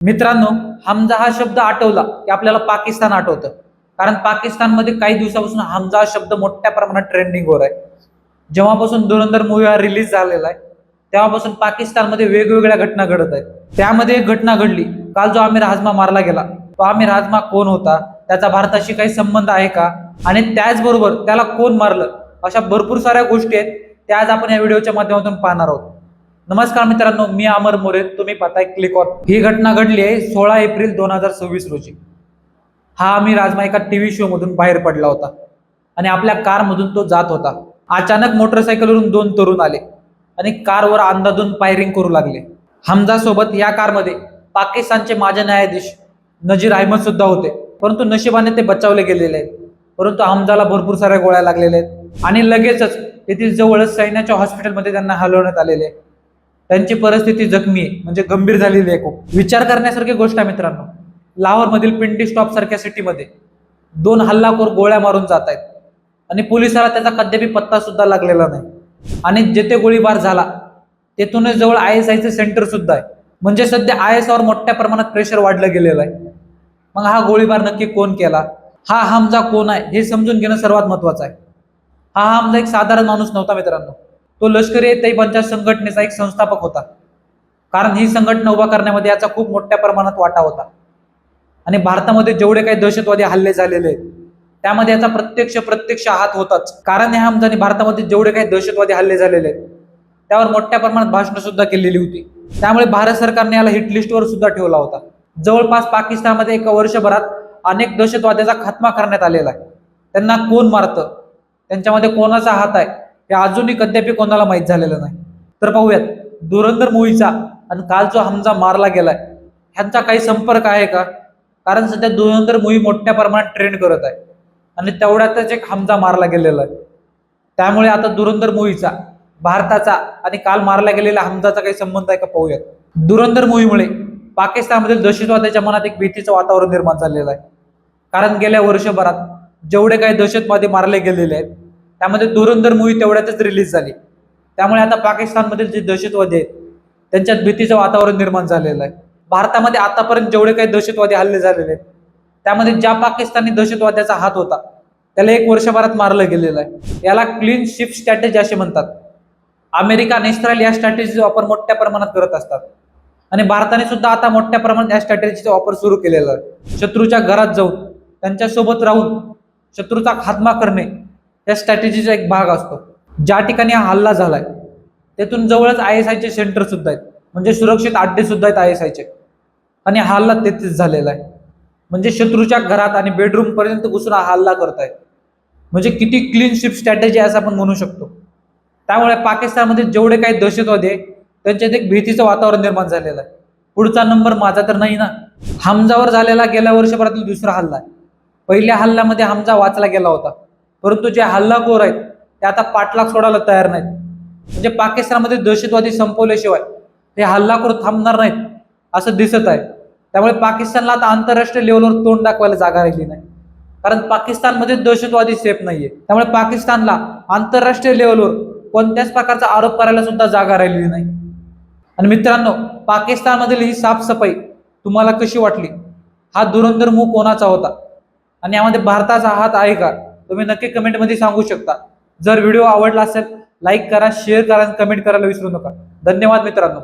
मित्रांनो, हमजा हा शब्द आठवला की आपल्याला पाकिस्तान आठवतं. कारण पाकिस्तानमध्ये काही दिवसापासून हमजा हा शब्द मोठ्या प्रमाणात ट्रेंडिंगवर आहे. जेव्हापासून धुरंधर मूवी हा रिलीज झालेला आहे तेव्हापासून पाकिस्तानमध्ये वेगवेगळ्या घटना घडत आहेत. त्यामध्ये एक घटना घडली, काल जो आमिर हाजमा मारला गेला, तो आमिर हाजमा कोण होता, त्याचा भारताशी काही संबंध आहे का, आणि त्याचबरोबर त्याला कोण मारलं, अशा भरपूर साऱ्या गोष्टी आहेत त्या आज आपण या व्हिडिओच्या माध्यमातून पाहणार आहोत. नमस्कार मित्रांनो, मी अमर मोरे, तुम्ही पाहताय क्लिक ऑन. ही घटना घडली आहे 16 एप्रिल 2026 रोजी. हा आमिर हाजमा एका टीव्ही शो मधून बाहेर पडला होता आणि आपल्या कार मधून तो जात होता. अचानक मोटरसायकलवरून दोन तरुण आले आणि कारवर अंदाधुंद फायरिंग करू लागले. हमजा सोबत या कारमध्ये पाकिस्तानचे माजी न्यायाधीश नजीर अहमद सुद्धा होते, परंतु नशिबाने ते बचावले गेलेले आहेत. परंतु हमजाला भरपूर साऱ्या गोळ्या लागलेल्या आहेत आणि लगेचच तेथील जवळच सैन्याच्या हॉस्पिटलमध्ये त्यांना हलवण्यात आलेले आहे. त्यांची परिस्थिती जखमी आहे, म्हणजे गंभीर झालेली आहे खूप. विचार करण्यासारखी गोष्ट आहे मित्रांनो. लाहोर मधील पिंडी स्टॉप सारख्या सिटीमध्ये दोन हल्लाखोर गोळ्या मारून जात आहेत आणि पोलिसाला त्याचा कद्यापि पत्ता सुद्धा लागलेला नाही. आणि जेथे गोळीबार झाला तेथूनच जवळ ISIचे सेंटर सुद्धा आहे. म्हणजे सध्या IS वर मोठ्या प्रमाणात प्रेशर वाढलं गेलेलं आहे. मग हा गोळीबार नक्की कोण केला, हा हमजा कोण आहे हे समजून घेणं सर्वात महत्वाचं आहे. हा हमजा एक साधारण माणूस नव्हता मित्रांनो. तो लष्करी तैयबांच्या संघटनेचा एक संस्थापक होता. कारण ही संघटना उभा करण्यामध्ये याचा खूप मोठ्या प्रमाणात वाटा होता. आणि भारतामध्ये जेवढे काही दहशतवादी हल्ले झालेले आहेत त्यामध्ये याचा प्रत्यक्ष हात होताच. कारण या हमजाने भारतामध्ये जेवढे काही दहशतवादी हल्ले झालेले आहेत त्यावर मोठ्या प्रमाणात भाषणं सुद्धा केलेली होती. त्यामुळे भारत सरकारने याला हिट लिस्टवर सुद्धा ठेवला होता. जवळपास पाकिस्तानमध्ये एका वर्षभरात अनेक दहशतवाद्याचा खात्मा करण्यात आलेला आहे. त्यांना कोण मारतं, त्यांच्यामध्ये कोणाचा हात आहे हे अजूनही कद्यापि कोणाला माहीत झालेलं नाही. तर पाहूयात, धुरंधर मूवीचा आणि काल जो हमजा मारला गेलाय ह्यांचा काही संपर्क आहे का? कारण सध्या धुरंधर मूवी मोठ्या प्रमाणात ट्रेंड करत आहे आणि तेवढ्यातच एक हमजा मारला गेलेला आहे. त्यामुळे आता धुरंधर मूवीचा, भारताचा आणि काल मारला गेलेला हमजाचा काही संबंध आहे का पाहूयात. धुरंधर मूवीमुळे पाकिस्तानमधील दहशतवाद्याच्या मनात एक भीतीचं वातावरण निर्माण झालेलं आहे. कारण गेल्या वर्षभरात जेवढे काही दहशतवादी मारले गेलेले आहेत त्यामध्ये धुरंधर मूवी तेवढ्यातच रिलीज झाली. त्यामुळे आता पाकिस्तानमधील जे दहशतवादी आहेत त्यांच्यात भीतीचं वातावरण निर्माण झालेलं आहे. भारतामध्ये आतापर्यंत जेवढे काही दहशतवादी हल्ले झालेले आहेत त्यामध्ये ज्या पाकिस्तानी दहशतवाद्याचा हात होता त्याला एक वर्षभरात मारलं गेलेलं आहे. याला क्लीन शिप स्ट्रॅटेजी असे म्हणतात. अमेरिका आणि इस्रायल या स्ट्रॅटेजीचा वापर मोठ्या प्रमाणात करत असतात आणि भारताने सुद्धा आता मोठ्या प्रमाणात या स्ट्रॅटेजीचा वापर सुरू केलेला आहे. शत्रूच्या घरात जाऊन त्यांच्यासोबत राहून शत्रूचा खात्मा करणे या स्ट्रॅटेजीचा एक भाग असतो. ज्या ठिकाणी हा हल्ला झालाय तेथून जवळच ISIचे सेंटर सुद्धा आहेत, म्हणजे सुरक्षित अड्डे सुद्धा आहेत ISIचे, आणि हा हल्ला तेथेच झालेला आहे. म्हणजे शत्रूच्या घरात आणि बेडरूम पर्यंत घुसून हा हल्ला करतायत. म्हणजे किती क्लीन शिप स्ट्रॅटेजी असं आपण म्हणू शकतो. त्यामुळे पाकिस्तानमध्ये जेवढे काही दहशतवादी आहे त्यांच्यात एक भीतीचं वातावरण निर्माण झालेलं आहे. पुढचा नंबर माझा तर नाही ना. हमजावर झालेला गेल्या वर्षभरातील दुसरा हल्ला आहे. पहिल्या हल्ल्यामध्ये हमजा वाचला गेला होता, परंतु जे हल्लाखोर आहेत ते आता पाठलाग सोडायला तयार नाहीत. म्हणजे पाकिस्तानमध्ये दहशतवादी संपवल्याशिवाय हे हल्लाखोर थांबणार नाहीत असं दिसत आहे. त्यामुळे पाकिस्तानला आता आंतरराष्ट्रीय लेवलवर तोंड दाखवायला जागा राहिली नाही. कारण पाकिस्तानमध्ये दहशतवादी सेफ नाहीये. त्यामुळे पाकिस्तानला आंतरराष्ट्रीय लेवलवर कोणत्याच प्रकारचा आरोप करायला सुद्धा जागा राहिलेली नाही. आणि मित्रांनो, पाकिस्तानमधील ही साफसफाई तुम्हाला कशी वाटली? हा धुरंधर मूव्ह कोणाचा होता आणि यामध्ये भारताचा हात आहे का? तुम्ही नक्की कमेंटमध्ये सांगू शकता. जर व्हिडिओ आवडला असेल लाईक करा, शेअर करा आणि कमेंट करायला विसरू नका. धन्यवाद मित्रांनो.